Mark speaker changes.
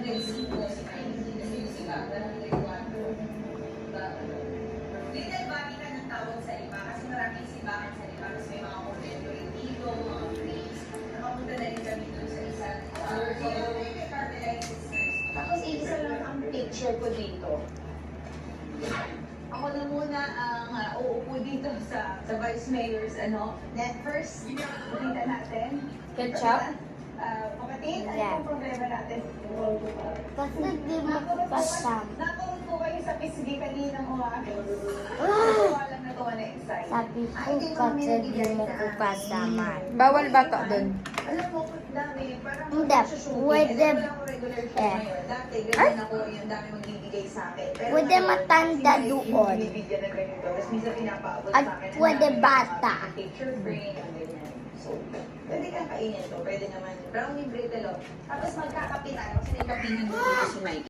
Speaker 1: nag-sing po si Mikey kasi yung sigaw, ganun like water. Little Vatican ang tawag sa iba kasi maraming simbahan sa iba kasi may mga convento rin dito, mga priest. Nakapunta na rin kami doon sa isa. So, may Carmelite sisters. Tapos isa lang ang picture ko dito. Ako na muna ang uupo dito sa Vice Mayor's net first. Pakita natin.
Speaker 2: Ketchup?
Speaker 1: Kapatid, ano
Speaker 2: Yeah.
Speaker 1: yung problema natin?
Speaker 2: Kasi di mo kasama.
Speaker 1: Nakulong po kayo sa pisgi kanina umaga.
Speaker 2: Ah!
Speaker 1: Walang nagawa na excite.
Speaker 2: Sabi ko kasi di mo ko kasama.
Speaker 3: Bawal bata doon.
Speaker 1: Alam mo, dami, parang
Speaker 2: Hindi,
Speaker 1: magsusuki.
Speaker 2: pwede.
Speaker 1: Alam mo, wala akong regular show ngayon. Dati, ganyan ako, yung dami magbibigay sa akin. Pero
Speaker 2: Pwede
Speaker 1: ngayon,
Speaker 2: matanda
Speaker 1: kasi
Speaker 2: doon.
Speaker 1: may binibigyan na ganito. Tapos minsan pinapaabot
Speaker 2: At
Speaker 1: sa akin. na
Speaker 2: pwede
Speaker 1: namin,
Speaker 2: bata.
Speaker 1: Picture frame, ang ganyan. So, pwede kang kainin to. Pwede naman. Brownie brittle, oh. Tapos magkakape tayo kasi may kape na dito si Mike.